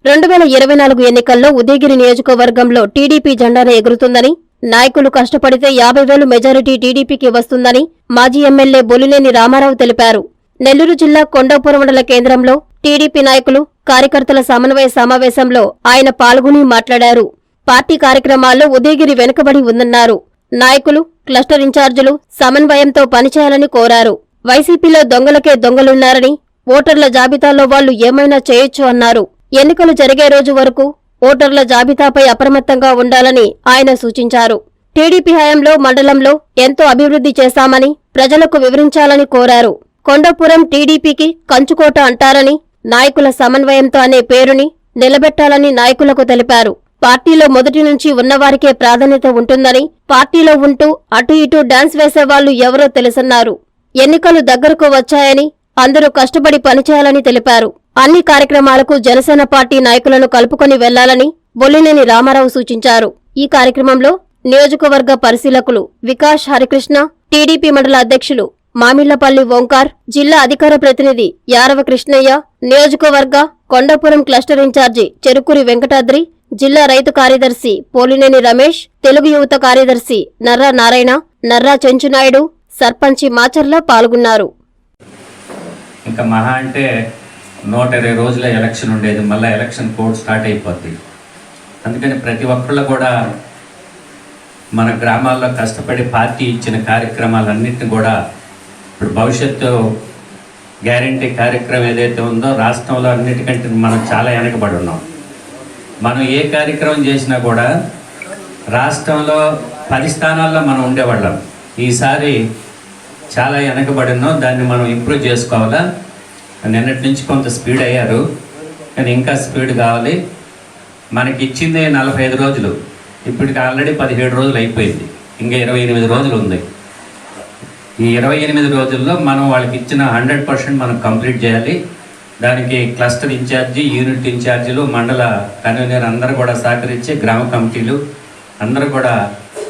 2024 ఎన్నికల్లో ఉదయగిరి నియోజకవర్గంలో టీడీపీ జెండాను ఎగురుతుందని, నాయకులు కష్టపడితే 50,000 మెజారిటీ టీడీపీకి వస్తుందని మాజీ ఎమ్మెల్యే బొలినేని రామారావు తెలిపారు. నెల్లూరు జిల్లా కొండాపురం మండల కేంద్రంలో టీడీపీ నాయకులు, కార్యకర్తల సమన్వయ సమావేశంలో ఆయన పాల్గొని మాట్లాడారు. పార్టీ కార్యక్రమాల్లో ఉదయగిరి వెనుకబడి ఉందన్నారు. నాయకులు, క్లస్టర్ ఇన్ఛార్జీలు సమన్వయంతో పనిచేయాలని కోరారు. వైసీపీలో దొంగలకే దొంగలున్నారని, ఓటర్ల జాబితాలో వాళ్లు ఏమైనా చేయొచ్చు అన్నారు. ఎన్నికలు జరిగే రోజు వరకు ఓటర్ల జాబితాపై అప్రమత్తంగా ఉండాలని ఆయన సూచించారు. టీడీపీ హయాంలో మండలంలో ఎంతో అభివృద్ధి చేశామని ప్రజలకు వివరించాలని కోరారు. కొండాపురం టీడీపీకి కంచుకోట అంటారని, నాయకుల సమన్వయంతో అనే పేరుని నిలబెట్టాలని నాయకులకు తెలిపారు. పార్టీలో మొదటి నుంచి ఉన్నవారికే ప్రాధాన్యత ఉంటుందని, పార్టీలో ఉంటూ అటు ఇటు డాన్స్ వేసేవాళ్లు ఎవరో తెలుసన్నారు. ఎన్నికలు దగ్గరకు వచ్చాయని అందరూ కష్టపడి పనిచేయాలని తెలిపారు. అన్ని కార్యక్రమాలకు జనసేన పార్టీ నాయకులను కలుపుకొని వెళ్లాలని బొల్లినేని రామారావు సూచించారు. ఈ కార్యక్రమంలో నియోజకవర్గ పరిశీలకులు వికాస్ హరికృష్ణ, టీడీపీ మండల అధ్యక్షులు మామిళ్లపల్లి ఓంకార్, జిల్లా అధికార ప్రతినిధి యారవ కృష్ణయ్య, నియోజకవర్గ కొండాపురం క్లస్టర్ ఇన్ఛార్జి చెరుకూరి వెంకటాద్రి, జిల్లా రైతు కార్యదర్శి పోలినేని రమేష్, తెలుగు యువత కార్యదర్శి నర్రా నారాయణ, నర్రా చెంచునాయుడు, సర్పంచి మాచర్ల పాల్గొన్నారు. ఇంకా మహా అంటే 120 రోజుల ఎలక్షన్ ఉండేది. మళ్ళీ ఎలక్షన్ కోడ్ స్టార్ట్ అయిపోద్ది. అందుకని ప్రతి ఒక్కళ్ళు కూడా మన గ్రామాల్లో కష్టపడి పార్టీ ఇచ్చిన కార్యక్రమాలన్నింటినీ కూడా ఇప్పుడు భవిష్యత్తు గ్యారంటీ కార్యక్రమం ఏదైతే ఉందో రాష్ట్రంలో అన్నిటికంటే మనం చాలా వెనకబడి ఉన్నాం. మనం ఏ కార్యక్రమం చేసినా కూడా రాష్ట్రంలో 10 స్థానాల్లో మనం ఉండేవాళ్ళం. ఈసారి చాలా వెనకబడి ఉన్నాం. దాన్ని మనం ఇంప్రూవ్ చేసుకోవాలా. నిన్నటి నుంచి కొంత స్పీడ్ అయ్యారు, కానీ ఇంకా స్పీడ్ కావాలి. మనకి ఇచ్చింది 45 రోజులు, ఇప్పటికి ఆల్రెడీ 17 రోజులు అయిపోయింది. ఇంకా 28 రోజులు ఉంది. ఈ 28 రోజుల్లో మనం వాళ్ళకి ఇచ్చిన 100% మనం కంప్లీట్ చేయాలి. దానికి క్లస్టర్ ఇన్ఛార్జి, యూనిట్ ఇన్ఛార్జీలు, మండల కన్వీనర్ అందరూ కూడా సహకరించి, గ్రామ కమిటీలు అందరూ కూడా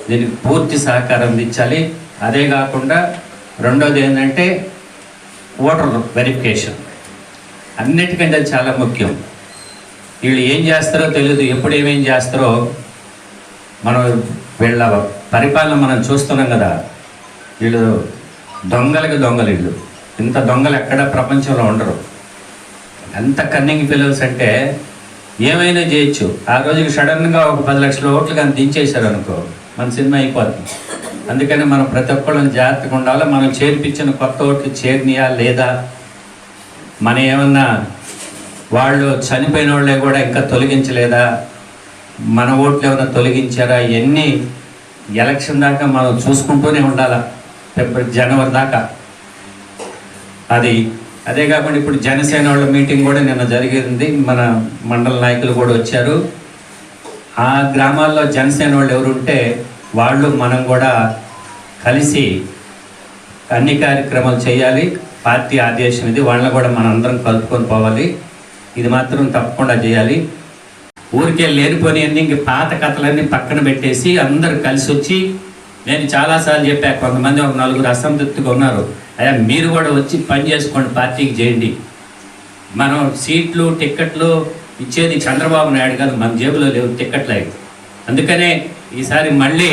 దీనికి పూర్తి సహకారం అందించాలి. అదే కాకుండా రెండోది ఏంటంటే ఓటర్ వెరిఫికేషన్. అన్నిటికంటే చాలా ముఖ్యం. వీళ్ళు ఏం చేస్తారో తెలియదు, ఎప్పుడు ఏమేం చేస్తారో. మనం వీళ్ళ పరిపాలన మనం చూస్తున్నాం కదా. వీళ్ళు దొంగలకి దొంగలు. వీళ్ళు ఇంత దొంగలు ఎక్కడ ప్రపంచంలో ఉండరు. ఎంత కన్నింగ్ ఫెలోస్ అంటే ఏమైనా చేయొచ్చు. ఆ రోజుకి సడన్గా ఒక 10 లక్షల ఓట్లు కానీ దించేశారు అనుకో, మన సినిమా అయిపోతుంది. అందుకని మనం ప్రతి ఒక్కళ్ళని జాగ్రత్తగా ఉండాలి. మనం చేర్పించిన కొత్త ఓట్లు చేరినయా లేదా, మన ఏమన్నా వాళ్ళు చనిపోయిన వాళ్ళే కూడా ఇంకా తొలగించలేదా, మన ఓట్లు ఏమైనా తొలగించారా, ఇవన్నీ ఎలక్షన్ దాకా మనం చూసుకుంటూనే ఉండాలి, జనవరి దాకా. అదే కాకుండా ఇప్పుడు జనసేన వాళ్ళ మీటింగ్ కూడా నిన్న జరిగింది. మన మండల నాయకులు కూడా వచ్చారు. ఆ గ్రామాల్లో జనసేన వాళ్ళు ఎవరుంటే వాళ్ళు మనం కూడా కలిసి అన్ని కార్యక్రమాలు చేయాలి. పార్టీ ఆదేశం ఇది. వాళ్ళని కూడా మనం అందరం కలుపుకొని పోవాలి. ఇది మాత్రం తప్పకుండా చేయాలి. ఊరికే లేనిపోని అన్ని ఇంక పాత కథలన్నీ పక్కన పెట్టేసి అందరూ కలిసి వచ్చి, నేను చాలాసార్లు చెప్పా, కొంతమంది ఒక 4 అసంతృప్తిగా ఉన్నారు. అయ్యా మీరు కూడా వచ్చి పని చేసుకోండి, పార్టీకి చేయండి. మనం సీట్లు టిక్కెట్లు ఇచ్చేది చంద్రబాబు నాయుడు కాదు, మన జేబులో లేవు టిక్కెట్లు. అందుకనే ఈసారి మళ్ళీ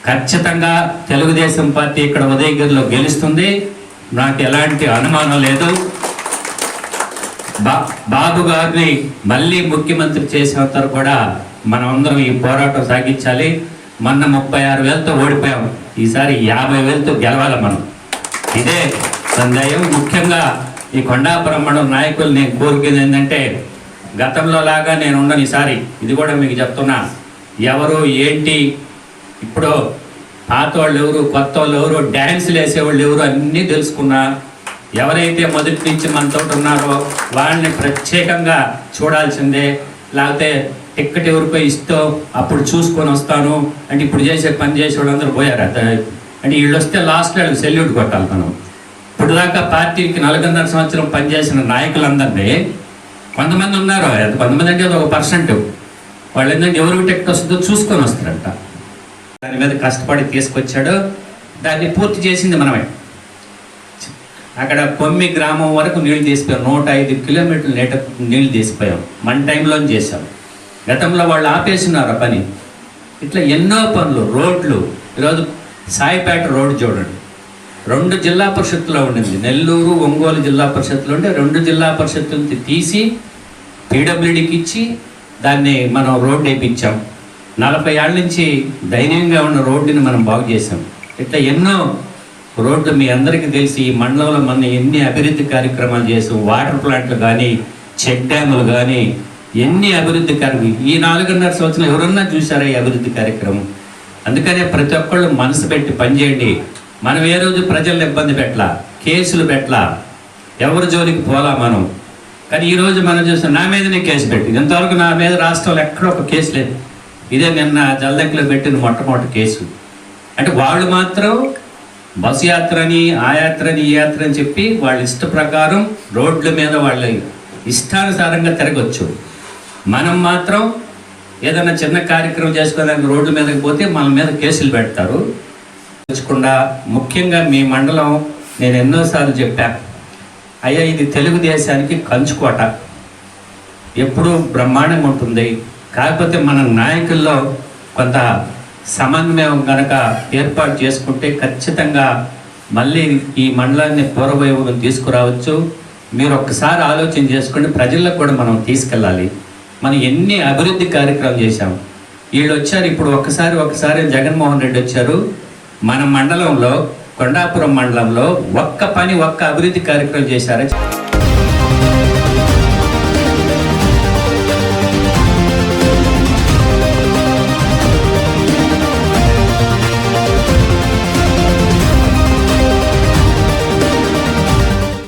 ఖచ్చితంగా తెలుగుదేశం పార్టీ ఇక్కడ ఉదయగిరిలో గెలుస్తుంది. నాకు ఎలాంటి అనుమానం లేదు. బాబు గారిని మళ్ళీ ముఖ్యమంత్రి చేసేంత కూడా మనం అందరం ఈ పోరాటం సాగించాలి. మొన్న 36,000తో ఓడిపోయాం. ఈసారి 50,000తో గెలవాలి మనం. ఇదే సందేహం. ముఖ్యంగా ఈ కొండాపురం మండలం నాయకులు నేను కోరుకునేది ఏంటంటే, గతంలో లాగా నేను ఉండను ఈసారి. ఇది కూడా మీకు చెప్తున్నా. ఎవరు ఏంటి, ఇప్పుడు పాత వాళ్ళు ఎవరు, కొత్త వాళ్ళు ఎవరు, డ్యాన్సులు వేసేవాళ్ళు ఎవరు అన్నీ తెలుసుకున్నా. ఎవరైతే మొదటి నుంచి మనతో ఉన్నారో వాళ్ళని ప్రత్యేకంగా చూడాల్సిందే. లేకపోతే టిక్కెట్ ఎవరికో ఇస్తో అప్పుడు చూసుకొని వస్తాను అంటే ఇప్పుడు చేసే పని చేసే వాళ్ళందరూ పోయారు. అంటే వీళ్ళు వస్తే లాస్ట్లో వాళ్ళకి సెల్యూట్ కొట్టాలి మనం. ఇప్పుడు దాకా పార్టీకి 4.5 సంవత్సరం పనిచేసిన నాయకులందరినీ కొంతమంది ఉన్నారు. కొంతమంది అంటే అది 1%. వాళ్ళు ఏంటంటే ఎవరికి టికెట్ వస్తుందో చూసుకొని వస్తారంట. దాని మీద కష్టపడి తీసుకొచ్చాడు. దాన్ని పూర్తి చేసింది మనమే. అక్కడ కొమ్మి గ్రామం వరకు నీళ్లు తీసిపోయాం. 105 కిలోమీటర్లు నీళ్లు తీసిపోయాం. మన టైంలో చేసాం. గతంలో వాళ్ళు ఆపేసినారు ఆ పని. ఇట్లా ఎన్నో పనులు, రోడ్లు. ఈరోజు సాయిపేట రోడ్డు చూడండి, 2 జిల్లా పరిషత్తులో ఉండింది. నెల్లూరు, ఒంగోలు జిల్లా పరిషత్తులు ఉంటే 2 జిల్లా పరిషత్తులు తీసి పీడబ్ల్యూడీకి ఇచ్చి దాన్ని మనం రోడ్డు వేయించాం. 40 ఏళ్ళ నుంచి దైన్యంగా ఉన్న రోడ్డుని మనం బాగు చేసాం. ఇట్లా ఎన్నో రోడ్లు మీ అందరికీ తెలిసి ఈ మండలంలో మనం ఎన్ని అభివృద్ధి కార్యక్రమాలు చేసాం. వాటర్ ప్లాంట్లు కానీ, చెక్ డ్యాములు కానీ, ఎన్ని అభివృద్ధి కార్యక్రమం ఈ 4.5 సంవత్సరాలు ఎవరన్నా చూసారా ఈ అభివృద్ధి కార్యక్రమం? అందుకనే ప్రతి ఒక్కళ్ళు మనసు పెట్టి పనిచేయండి. మనం ఏ రోజు ప్రజలను ఇబ్బంది పెట్టలా, కేసులు పెట్టలా, ఎవరి జోలికి పోలా మనం. కానీ ఈరోజు మనం చూస్తాం, నా మీదనే కేసు పెట్టి, ఇంతవరకు నా మీద రాష్ట్రంలో ఎక్కడ ఒక కేసు లేదు. ఇదే నిన్న జల్దెక్కలో పెట్టిన మొట్టమొదటి కేసు. అంటే వాళ్ళు మాత్రం బస్సు యాత్రని, ఆ యాత్రని, ఈ యాత్ర అని చెప్పి వాళ్ళ ఇష్ట ప్రకారం రోడ్ల మీద వాళ్ళ ఇష్టానుసారంగా తిరగచ్చు. మనం మాత్రం ఏదైనా చిన్న కార్యక్రమం చేసుకోవడానికి రోడ్ల మీదకి పోతే మన మీద కేసులు పెడతారు. తెచ్చుకుండా ముఖ్యంగా మీ మండలం నేను ఎన్నోసార్లు చెప్పా, అయ్యా ఇది తెలుగుదేశానికి కంచుకోట, ఎప్పుడూ బ్రహ్మాండంగా ఉంటుంది. కాకపోతే మన నాయకుల్లో కొంత సమన్వయం కనుక ఏర్పాటు చేసుకుంటే ఖచ్చితంగా మళ్ళీ ఈ మండలాన్ని పూర్వవైభవం తీసుకురావచ్చు. మీరు ఒక్కసారి ఆలోచన చేసుకోండి, ప్రజలకు కూడా మనం తీసుకెళ్ళాలి. మనం ఎన్ని అభివృద్ధి కార్యక్రమం చేశాం. వీళ్ళు వచ్చారు ఇప్పుడు ఒకసారి జగన్మోహన్ రెడ్డి వచ్చారు. మన మండలంలో, కొండాపురం మండలంలో ఒక్క అభివృద్ధి కార్యక్రమం చేశారు.